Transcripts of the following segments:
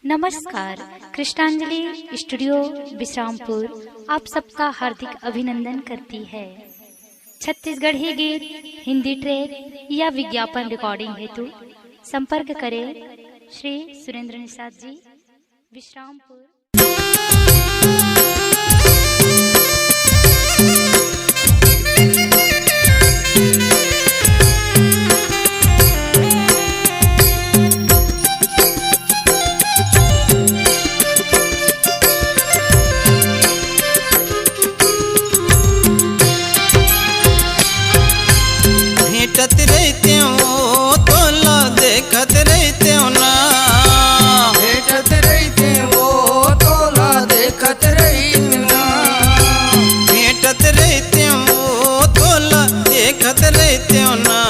नमस्कार, कृष्णांजलि स्टूडियो विश्रामपुर आप सबका हार्दिक अभिनंदन करती है। छत्तीसगढ़ी गीत, हिंदी ट्रैक या विज्ञापन रिकॉर्डिंग हेतु संपर्क करें श्री सुरेंद्र निषाद जी, विश्रामपुर। भेटत रहते हो तोला देखत रहते हो ना, भेटत रहते हो तोला देखत रहते ना, भेटत रहते हो तोला देखत रहते हो ना।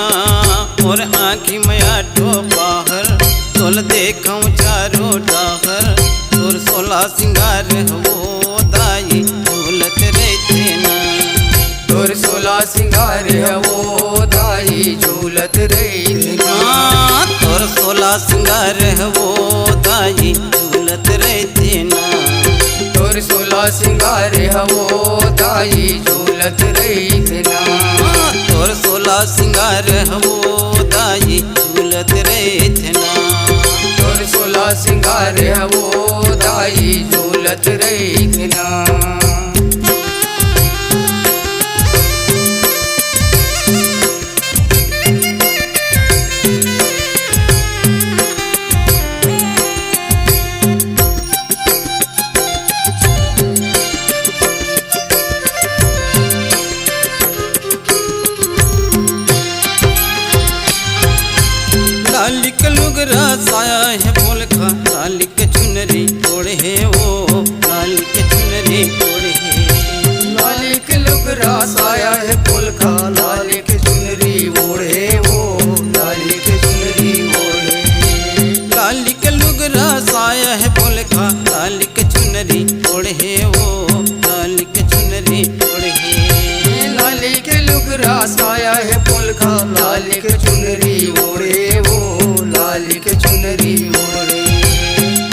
और आँखी में आठो बाहर तोल देखूं चारों डाहर, तोर सोला सिंगार हो दाई झूलत रहते ना। तोर सोला सिंगार है वो दाई झूलत रहते ना, तोर सोला सिंगार है वो दाई झूलत रहते ना। तोर सोला सिंगार है वो दाई झूलत रहते ना, तोर सोला सिंगार है वो दाई झूलत रहते ना। तोर सोला सिंगार है वो दाई झूलत रहते ना। लाली का लुगरा साया है बोल खा, लाली के चुनरी ओढ़े है वो, लाली के चुनरी ओढ़े है। लाली के लुगरा साया है पुलखा, लाली के चुनरी ओढ़े वो, लाली के चुनरी ओढ़े। लाली के लुगरा साया है बोल खा, लाली के चुनरी ओढ़े है वो, लाली के चुनरी ओढ़े है। लाली के लुगरा साया है पुलखा, लाली के चुनरी ओढ़े वो, लाली के चुनरी ओढ़े।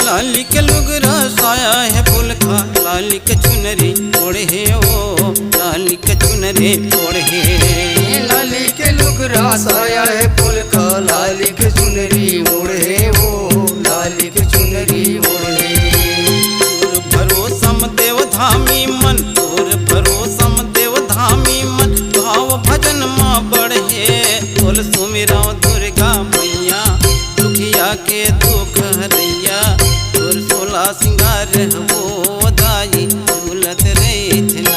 लाली के लुगरा साया है पुलखा, लाली के चुनरी ओढ़े है वो, लाली के चुनरी ओढ़े है। लाली के लुगरा साया है पुलखा, लाली के चुनरी ओढ़े वो, लाली के चुनरी ओढ़े। तोर भरोसम देव धामी मन, तोर भरोसम देव धामी मन, भाव भजन माँ बढ़े। बोल सुमिरा दुर्गा मैया, दुखिया के दुख हरैया। तोर सोला सिंगार वो दाई झूलत रहते ना।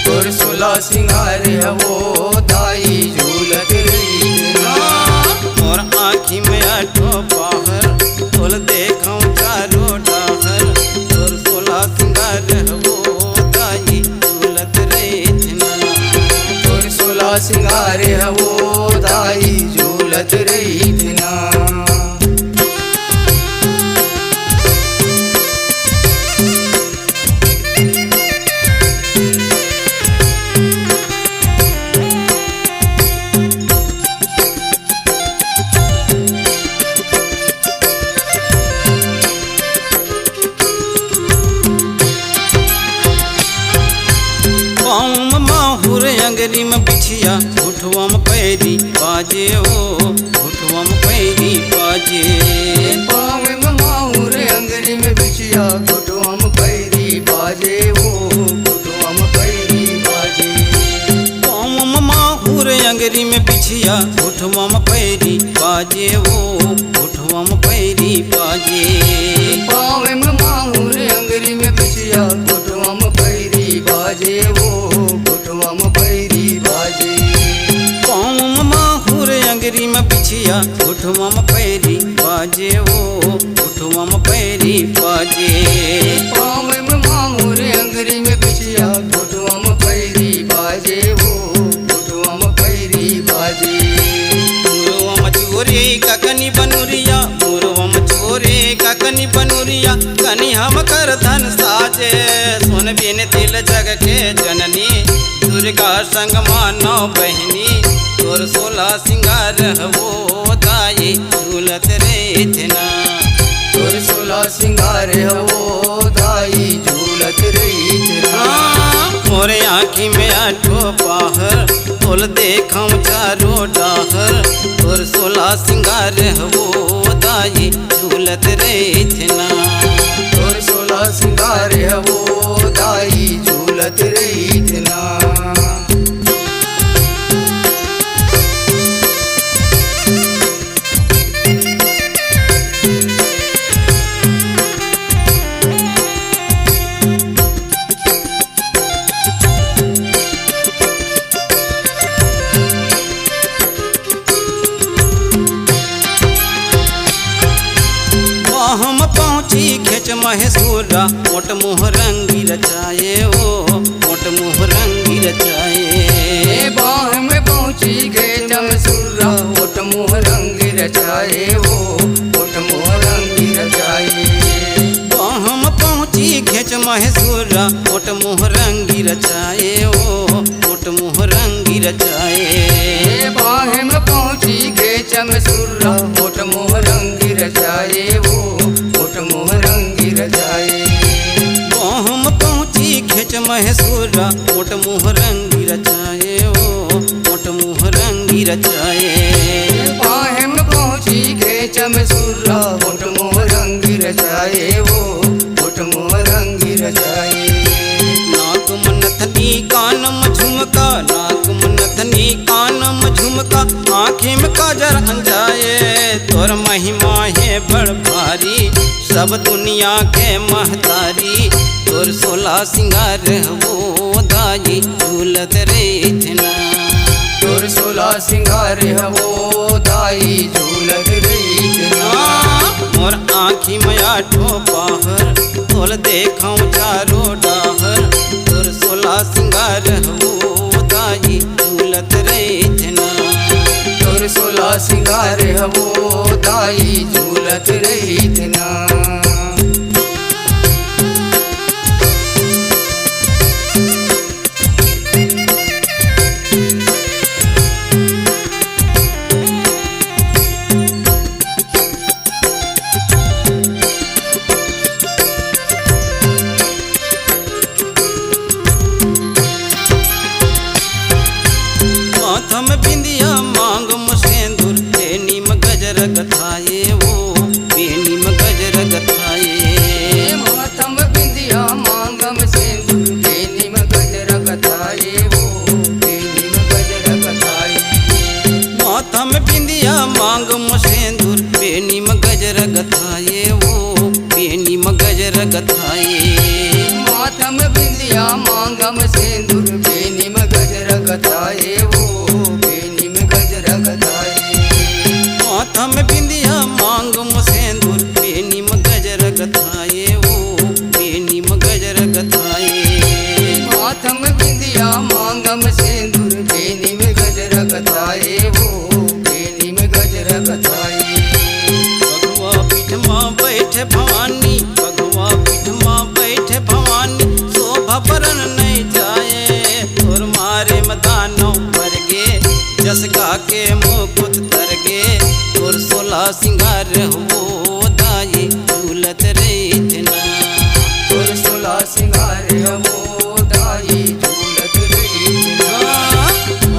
तोर सोला सिंगार है वो दाई झूलत रहते ना, और आँखी में आठो बाहर तोल देखूं चारों डाहर। तोर सोला सिंगार वो दाई झूलत रहते ना। तोर सोला सिंगार है वो दाई झूलत रहते ना। पाँव में माहुर अंगरी में बिछिया, उठवा में पैरी बाजे ओ, उठवा में पैरी बाजे। पाँव में माहुर अंगरी में बिछिया, घुटवा में पैरी बाजे वो, घुटवा में पैरी बाजे। पाँव में माहुर अंगरी में बिछिया, उठवा में पैरी बाजे ओ, उठवा में पैरी बाजे। पाँव में माहुर अंगरी में बिछिया, घुटवा में पैरी बाजे वो, घुटवा में पैरी बाजे। पाँव में माहुर अंगरी में बिछिया, उठवा में पैरी बाजे ओ, उठवा में पैरी बाजे। पाँव में माहुर अंगरी में बिछिया, घुटवा में पैरी बाजे वो, घुटवा में पैरी बाजे। मुरवा में चोरे ककनी बनुरिया, मुरवा में चोरे ककनी बनुरिया। कनी हम कर धन साजे, सुन बिन दिल जग के जननी। दुर्गा संग मानो बहनी, तोर सोला सिंगार वो दाई झूलत रहते ना। तोर सोला सिंगार हो दाई झूलत रही मोरे आँखी में आठो पाहर तोल देखम चारो डाहर तोर 16 सिंगार हो दाई झूलत रही ना तोर 16 सिंगार हो दाई झूलत रही ना हम पहुँची खेच महेशूरा मोट मुँह रंगी रचाए ओ मोट मुँह रंगी रचाए बाह में पहुँची खेच महेशूरा मोट मुँह रंगी रचाए ओ मोट मुँह रंगी रचाए हम पहुँची खेच महेशूरा मोट मुँह रंगी रचाए ओ मोट मुँह रंगी रचाए बाह में पहुँची खेच महेशूरा मोट मुँह रंगी रचाए ओ मोट मुँह रंगी रचाए हम पहुँची खेच महेशूरा मोट मुँह रंगी रचाए ओ मोट मुँह रंगी रचाए बाह में पहुँची खेच महेशूरा मोट मुँह रंगी रचाए ओ मोट मुँह रंगी रचाए नाक नथनी कानम झुमका नाक नथनी कानम झुमका आँखी में काजर अंजाए तोर महिमा है बड़ भारी सब दुनिया के महतारी तोर 16 सिंगार हो दाई झूलत रही ना तोर 16 सिंगार हो दाई झूलत रही ना मोर आँखी में आठो पाहर तोल देखऊं चारो डाहर तोर 16 सिंगार हो दाई झूलत रही ना तोर 16 सिंगार हो दाई झूलत रही ना माथम बिंदिया मांग मुसेंदुर बेनी में गजर गथाए ओ बेनी में गजर गथाए माथम बिंदिया मांगम सिंदूर बेनी में गजर गथाए वो बेनी में गजर गथाए माथम बिंदिया मांग मुसेंदुर बेनी में गजर गथाए ओ बेनी में गजर गथाए माथम बिंदिया मांगम सिंदूर बेनी में गजर गथाए वो बेनी में गजर गथाए माथम बिंदिया मांग मुसेंदुर बेनी में गजर गथाए ओ बेनी में गजर गथाए माथम बिंदिया मांगम सिंदूर बेनी में गजर गथाए वो बेनी में गजर गथाए भगवा पीठ माँ बैठे भवानी भगवा पीठ माँ बैठे भवानी शोभा बरन नहीं जाए तोर मारे मदानो मर गे जस गा के मुकुट तर गे तोर 16 सिंगार हो दाई झूलत रही ना तोर 16 सिंगार हो दाई झूलत रही ना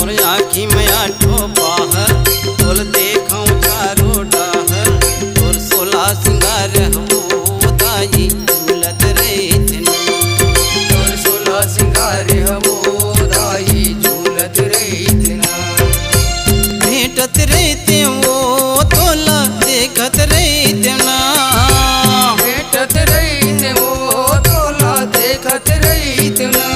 और आँखी में आठो बाहर तोल देखऊं चारो डाहर तोर 16 सिंगार हो दाई झूलत रही ना तोर 16 सिंगार हो दाई झूलत रही ना भेटत रहते वो तोला देखत रहते ना भेटत रही वो तोला देखत रही ना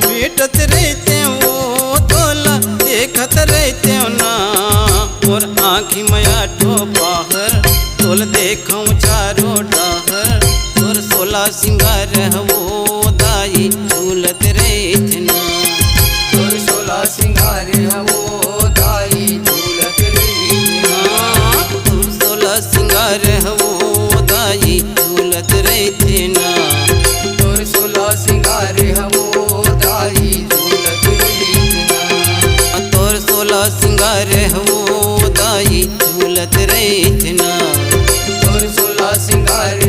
भेटत रहते वो तोला देखत रहते ना और आँखी में आठो बाहर तोल देखऊं चारो डाहर तोर 16 सिंगार हो दाई झूलत रही ना तोर 16 सिंगार हो दाई झूलत रही ना तोर 16 सिंगार हो दाई झूलत रही ना तोर 16 सिंगार हो दाई झूलत रही ना तोर 16 सिंगार हो दाई झूलत रही ना तोर 16 सिंगार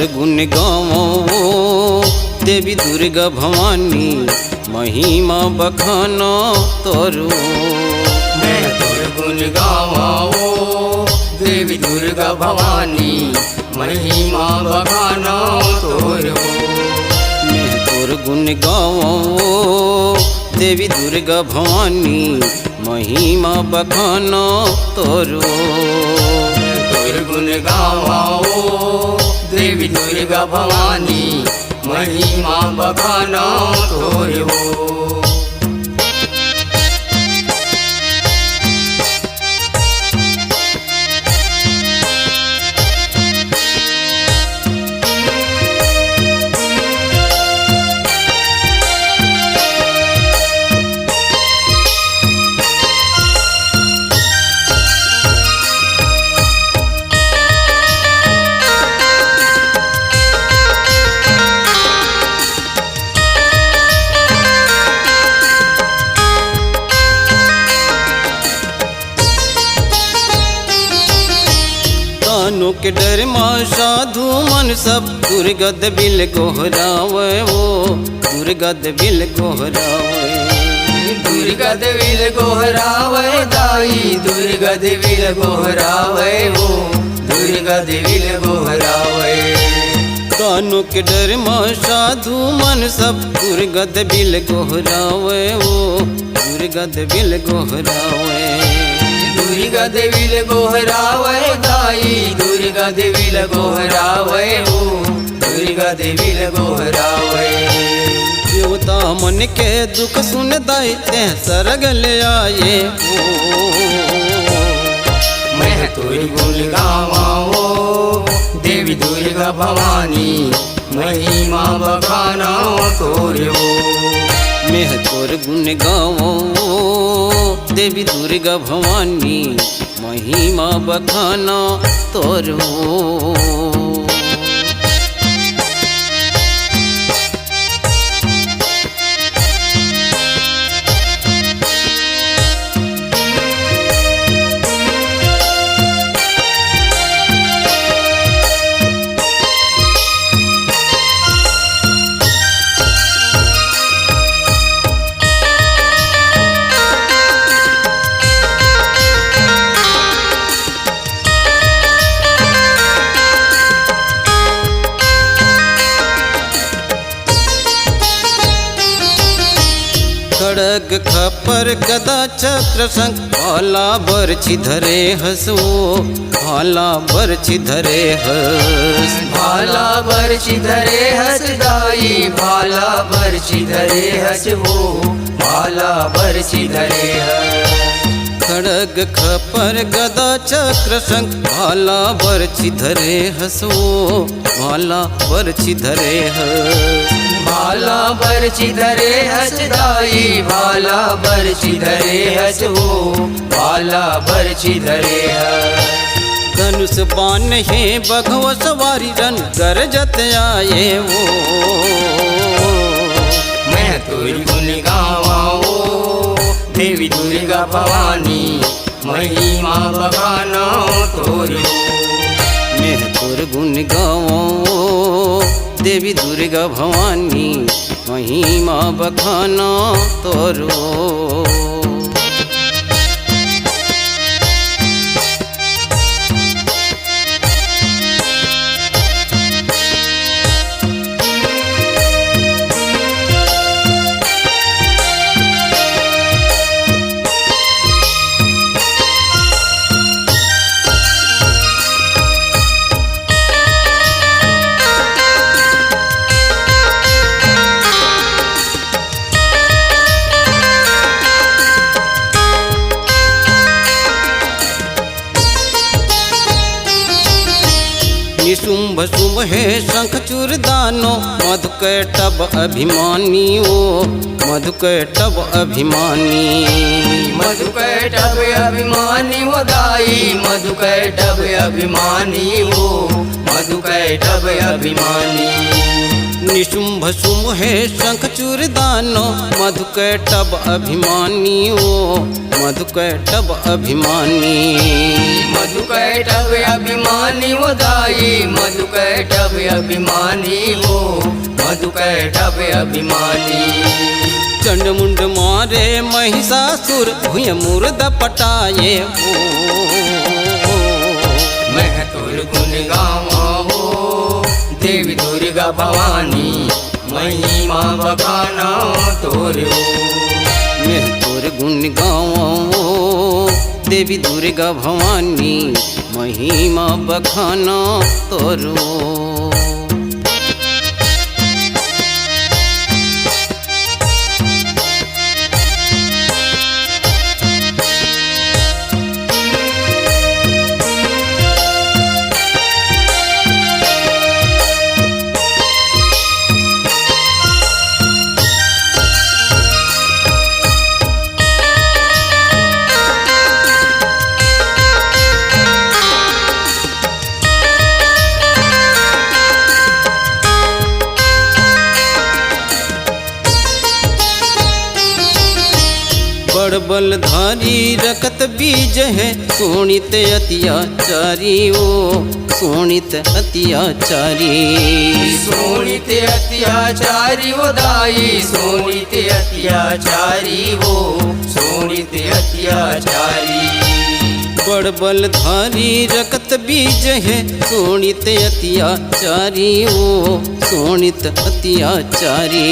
तोर गुण गावो देवी दुर्गा भवानी महिमा बखानो तोरो। मैं तोर गुण गावो देवी दुर्गा भवानी महिमा बखानो तोरो। मैं तोर गुण गावो देवी दुर्गा भवानी महिमा बखानो तोरो। तोर गुण गावो देवी दुर्गा भवानी महिमा बखानो तोरो। कानों के डर माँ साधु मन सब दुर्गद बिल गोहरावे वो दुर्गद बिल गोहरावे। दुर्गद विल गोहरावे दाई दुर्गद विल गोहरावे वो दुर्गद विल गोहरावे। कानों के डर माँ साधु मन सब दुर्गद बिल गोहरावे वो दुर्गद बिल गोहरावे। दुर्गद विल गोहरावे दाई दुर्गद विल गोहरावे हो दुर्गद विल गोहरावे। देवता मन के दुख सुन दाई ते सरग ले आए हो। मैं तोर गुण गावो देवी दुर्गा भवानी महिमा बखानो तोरो। मैं तोर गुण गावो देवी दुर्गा भवानी महिमा बखानो तोरो। खड़ग खपर गदा चक्र शंख भाला बरछी धरे हसो भाला बरछी धरे हस। भाला बरछी धरे हस दाई भाला बरछी धरे हस हो भाला बरछी धरे हस। खड़ग खपर गदा चक्र शंख भाला बरछी धरे हसो भाला बरछी धरे हस। भाला बरछी धरे हस दाई भाला बरछी धरे हस हो भाला बरछी धरे हस। धनुष बाण है बघव सवारी रन गरजत आए वो। मैं तोर गुण गावो देवी दुर्गा भवानी महिमा बखानो तोरो। मैं तोर गुण गावो देवी दुर्गा भवानी महिमा बखानो तोरो। निशुंभ शुभ है शंख चूर दानो मधुकैटभ अभिमानी ओ मधुकैटभ अभिमानी। मधुकैटभ अभिमानी वो दाई मधुकैटभ अभिमानी हो मधुकैटभ अभिमानी। निशुंभ शुंभ है शंख चूर दानो मधुकैटभ अभिमानी ओ मधुकैटभ अभिमानी। मधुकैटभ अभिमानी वो दाई, मधुकैटभ अभिमानी वो, मधुकैटभ अभिमानी। चंड मुंड मारे महिषासुर, भूय मुर्द पटाए हो। मैं तुर गुण गावा हो, देवी दुर्गा भवानी, महिमा बखाना तोर हो। मैं तोर गुण गावो, देवी दुर्गा भवानी, महिमा बखाना तोरो। बड़ बलधारी रखत बीज है, शोणित अत्याचारी ओ, शोणित अत्याचारी। शोणित अत्याचारी वो दाई, शोणित अत्याचारी वो, शोणित अत्याचारी। बड़ बलधारी रखत बीज है, शोणित अत्याचारी ओ, शोणित अत्याचारी।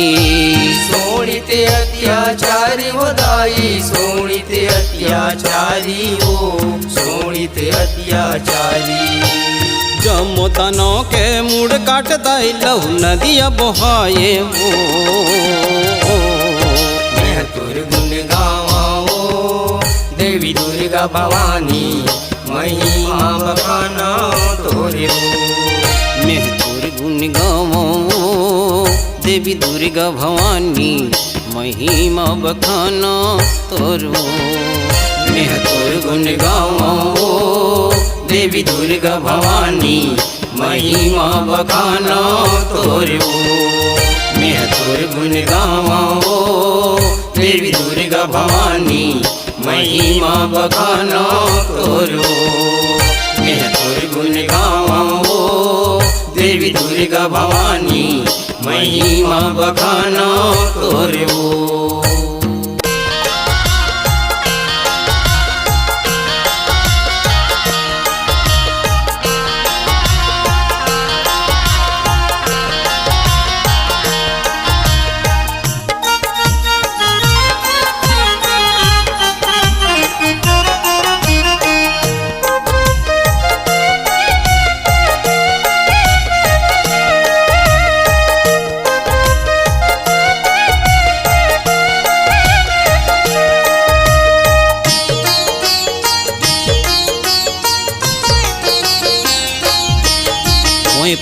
शोणित अत्याचारी वो दाई, शोणित अत्याचारी वो, शोणित अत्याचारी। जमो तनो के मूड काट दाई, लहू नदिया बहाए हो। मैं तुर गुण गावा हो, देवी दुर्गा भवानी, महिमा बखाना तोरे हो। मैं तोर गुण गावो, देवी दुर्गा भवानी, महिमा बखाना तोरो। मैं तोर गुण गावो, देवी दुर्गा भवानी, महिमा बखाना तोरो। मैं तोर गुण गावो, देवी दुर्गा भवानी, महिमा बखाना तोरो। मैं तोर गुण गावो, देवी दुर्गा भवानी, महिमा बखाना तोरो।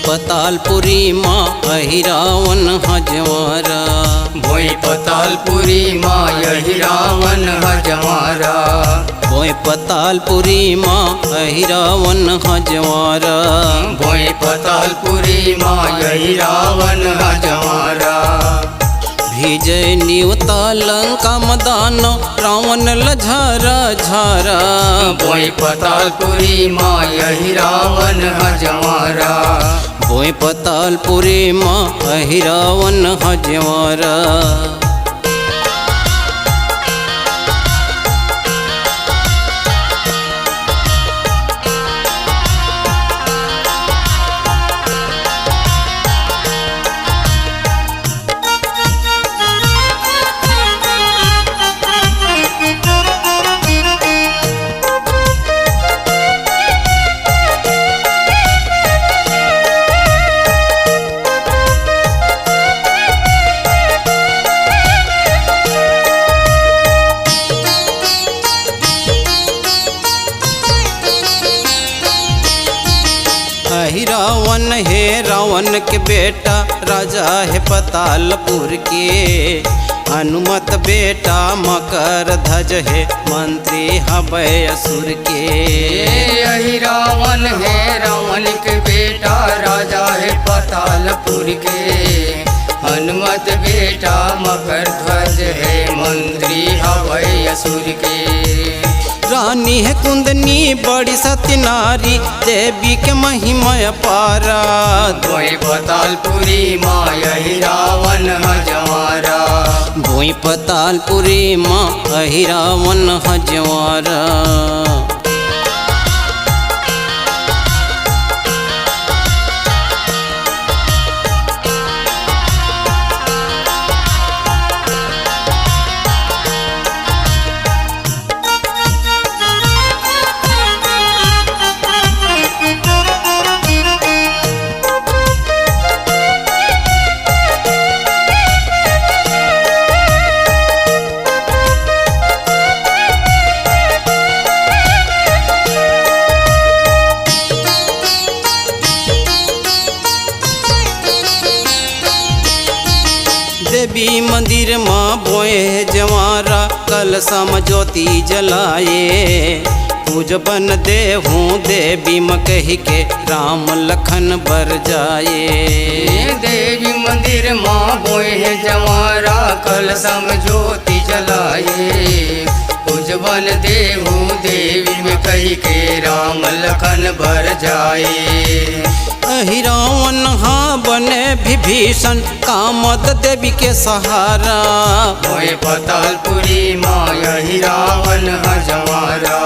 पतालपुरी माँ अहिरावन हजवारा, भोई पतालपुरी माँ यही रावण हजमारा। भोई पतालपुरी माँ अहिरावन हजवारा, भोई पतालपुरी माँ यही रावण हजमारा। विजय न्यूता लंका मदान, रावण लझारा झारा। भोई पतालपुरी माँ यही रावण हजमारा। भोई पतालपुरी माँ अहिरावन हजवारा। रावण है रावण के बेटा, राजा है पतालपुर के। हनुमत बेटा मकर ध्वज है, मंत्री हवै असुर के। यही रावण है रावण के बेटा, राजा है पतालपुर के। हनुमत बेटा मकर ध्वज है, मंत्री हवै असुर के। रानी है कुंदनी बड़ी सत्य नारी, देवी के महिमा अपारा। भोई पतालपुरी माँ यही रावण हजवारा। भोई पतालपुरी माँ अहि रावण हजवारा। देवी मंदिर माँ बोए जवारा, कल सम ज्योति जलाए। पूजबन देहूँ देवी म कही के, राम लखन बर जाए। देवी मंदिर माँ बोए जवारा, कल सम ज्योति जलाए। पूजबन देहूँ देवी में कही के, राम लखन बर जाए। अहि रावण हाँ बने विभीषण, कामद देवी के सहारा। भोई पतालपुरी माँ यही रावण हजवारा।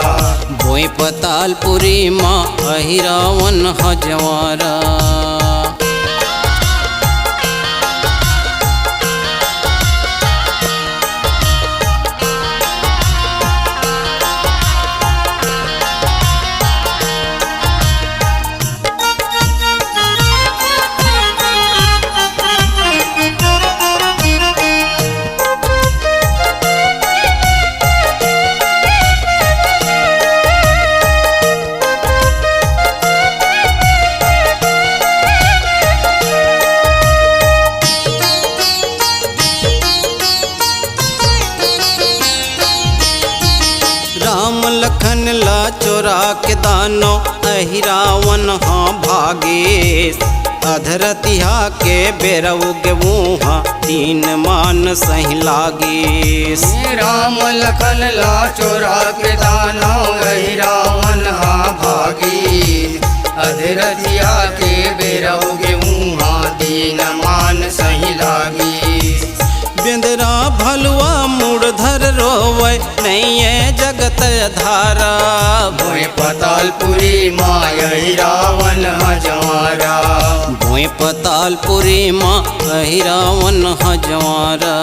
भोई पतालपुरी माँ अहि रावण हजवारा। राम लखन ला चोरा के दानो, अहि रावण हाँ भागे। अधरतिहा के बेरऊ के मुहा, तीन मान सही लागे। राम लखन ला चोरा के दानो, अहि रावण हाँ भागी। अधरतिया के बेरओगे मुहा, तीन मान सही लागी। बेंदरा भलुआ मूढ़धर रोवे, नहीं जगत धारा। भोई पतालपुरी माँ यही रावण हजवारा। भोई पतालपुरी माँ अहि रावण हजवारा।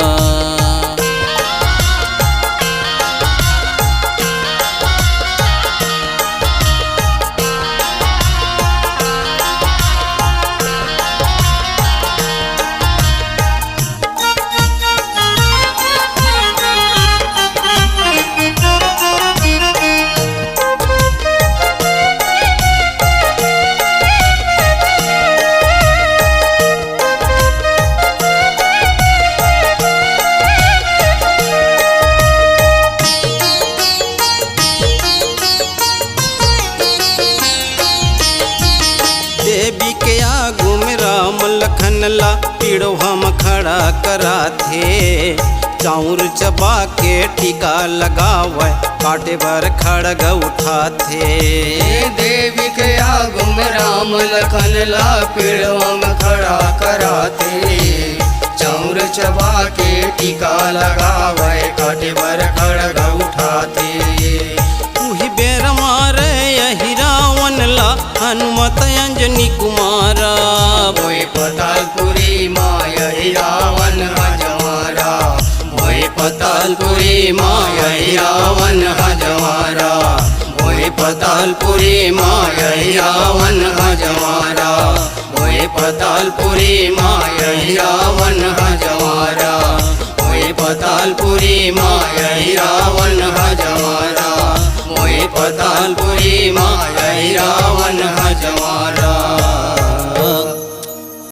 देवी के आगू में राम लखन ला, पीड़ो हम खड़ा करा थे। चाउर चबा के टीका लगावे, काटे भर खड़ग उठा थे। देवी के आगू में राम लखन ला, पीड़ों में खड़ा कराते। चाउर चबा के टीका लगावे, काटे भर खड़ग उठाते। उही बेर मारे यही रावण ला, हनुमत अंजनी कुमारा। भोई पतालपुरी माँ यही रावण हजवारा। भोई पतालपुरी माँ यही रावण हजवारा। भोई पतालपुरी माँ यही रावण हजवारा। भोई पतालपुरी माँ यही रावण हजवारा। भोई पतालपुरी माँ यही रावण हजवारा। भोई पतालपुरी